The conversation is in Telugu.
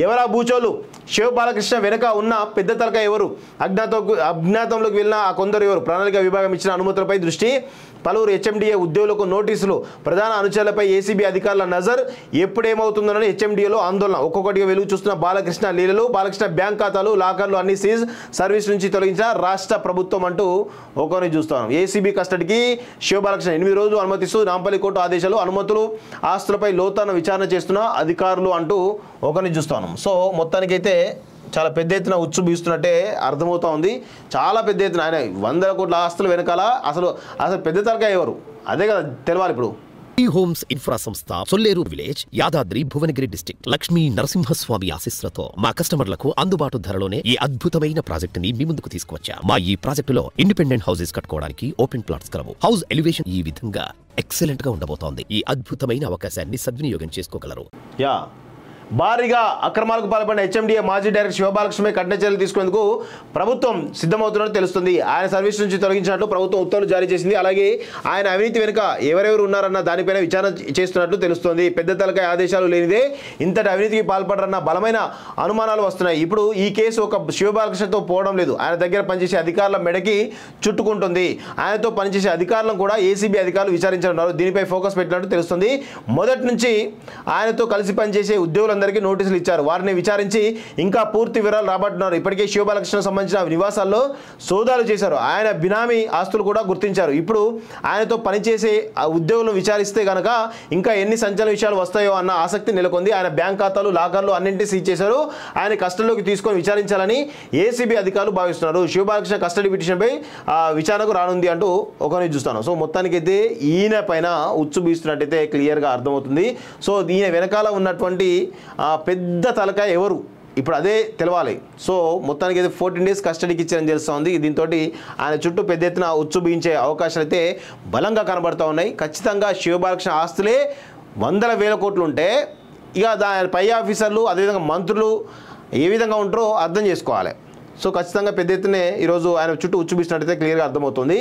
ఎవరా భూచోలు? శివ బాలకృష్ణ వెనుక ఉన్న పెద్ద తలక ఎవరు? అజ్ఞాతంలోకి వెళ్ళిన ఆ కొందరు ఎవరు? ప్రణాళిక విభాగం ఇచ్చిన అనుమతులపై దృష్టి, పలువురు హెచ్ఎండిఏ ఉద్యోగులకు నోటీసులు, ప్రధాన అనుచరులపై ఏసీబీ అధికారుల నజర్. ఎప్పుడేమవుతుందోనని హెచ్ఎండిఏలో ఆందోళన. ఒక్కొక్కటిగా వెలుగు చూస్తున్న బాలకృష్ణ లీలలు. బాలకృష్ణ బ్యాంక్ ఖాతాలు, లాకర్లు అన్ని సీజ్, సర్వీస్ నుంచి తొలగించిన రాష్ట్ర ప్రభుత్వం అంటూ ఒకరిని చూస్తాం. ఏసీబీ కస్టడీకి శివ బాలకృష్ణ 8 రోజులు అనుమతిస్తూ నాంపల్లి కోర్టు ఆదేశాలు. అనుమతులు, ఆస్తులపై లోతైన విచారణ చేస్తున్న అధికారులు అంటూ ఒకరిని చూస్తాం. సో మొత్తానికైతే చాలా పెద్ద ఎత్తున ఉచ్చు బీస్తున్నట్టే అర్థమవుతా ఉంది. చాలా పెద్ద ఎత్తున ఆయన 100 కోట్ల ఆస్తులు వెనకాల అసలు పెద్ద తలక ఎవరు? అదే కదా తెలవాలి ఇప్పుడు. హోమ్స్ ఇన్ఫ్రా సంస్థ, సొల్లేరు విలేజ్, యాదాద్రి భువనగిరి డిస్ట్రిక్ట్. లక్ష్మీ నరసింహస్వామి ఆశీస్సులతో మా కస్టమర్లకు అందుబాటు ధరలోనే ఈ అద్భుతమైన ప్రాజెక్ట్ ని మీ ముందుకు తీసుకువచ్చా. మా ఈ ప్రాజెక్టులో ఇండిపెండెంట్ హౌసెస్ కట్టుకోవడానికి ఓపెన్ ప్లాట్స్ కలవు. హౌస్ ఎలివేషన్ ఈ విధంగా ఎక్సలెంట్ గా ఉండబోతోంది. ఈ అద్భుతమైన అవకాశాన్ని సద్వినియోగం చేసుకోగలరు. భారీగా అక్రమాలకు పాల్పడిన హెచ్ఎండిఏ మాజీ డైరెక్టర్ శివ బాలకృష్ణపై కఠిన చర్యలు తీసుకునేందుకు ప్రభుత్వం సిద్ధమవుతున్నట్టు తెలుస్తుంది. ఆయన సర్వీస్ నుంచి తొలగించినట్లు ప్రభుత్వం ఉత్తర్వులు జారీ చేసింది. అలాగే ఆయన అవినీతి వెనుక ఎవరెవరు ఉన్నారన్న దానిపైన విచారణ చేస్తున్నట్లు తెలుస్తోంది. పెద్ద తలకాయ ఆదేశాలు లేనిదే ఇంతటి అవినీతికి పాల్పడరన్న బలమైన అనుమానాలు వస్తున్నాయి. ఇప్పుడు ఈ కేసు ఒక శివ బాలకృష్ణతో పోవడం లేదు, ఆయన దగ్గర పనిచేసే అధికారుల మెడకి చుట్టుకుంటుంది. ఆయనతో పనిచేసే అధికారులను కూడా ఏసీబీ అధికారులు విచారించనున్నారు. దీనిపై ఫోకస్ పెట్టినట్టు తెలుస్తుంది. మొదటి నుంచి ఆయనతో కలిసి పనిచేసే ఉద్యోగులు నోటీసులు ఇచ్చారు. వారిని విచారించి ఇంకా పూర్తి వివరాలు రాబట్టున్నారు. ఇప్పటికే శివ బాలకృష్ణకు సంబంధించిన నివాసాల్లో సోదాలు చేశారు. ఆయన బినామీ ఆస్తులు కూడా గుర్తించారు. ఇప్పుడు ఆయనతో పనిచేసే ఉద్యోగులను విచారిస్తే కనుక ఇంకా ఎన్ని సంచలన విషయాలు వస్తాయో అన్న ఆసక్తి నెలకొంది. ఆయన బ్యాంక్ ఖాతాలు, లాకర్లు అన్నింటినీ సీజ్ చేశారు. ఆయన కస్టడీలోకి తీసుకొని విచారించాలని ఏసీబీ అధికారులు భావిస్తున్నారు. శివ బాలకృష్ణ కస్టడీ పిటిషన్పై విచారణకు రానుంది అంటూ ఒకరిని చూస్తాను. సో మొత్తానికైతే ఈయన పైన ఉచ్చు బీస్తున్నట్టయితే క్లియర్గా అర్థమవుతుంది. సో ఈయన వెనకాల ఉన్నటువంటి పెద్ద తలకాయ ఎవరు ఇప్పుడు అదే తెలవాలి. సో మొత్తానికి అయితే 14 days కస్టడీకి ఇచ్చారని తెలుస్తోంది. దీంతో ఆయన చుట్టూ పెద్ద ఎత్తున ఉచ్చు బిగించే అవకాశాలు అయితే బలంగా కనబడుతూ ఉన్నాయి. ఖచ్చితంగా శివ బాలకృష్ణ ఆస్తులే 100,000 కోట్లు ఉంటే ఇక దాని పై ఆఫీసర్లు అదేవిధంగా మంత్రులు ఏ విధంగా ఉంటారో అర్థం చేసుకోవాలి. సో ఖచ్చితంగా పెద్ద ఎత్తునే ఈరోజు ఆయన చుట్టూ ఉచ్చు బిగిస్తున్నట్టయితే క్లియర్గా అర్థమవుతుంది.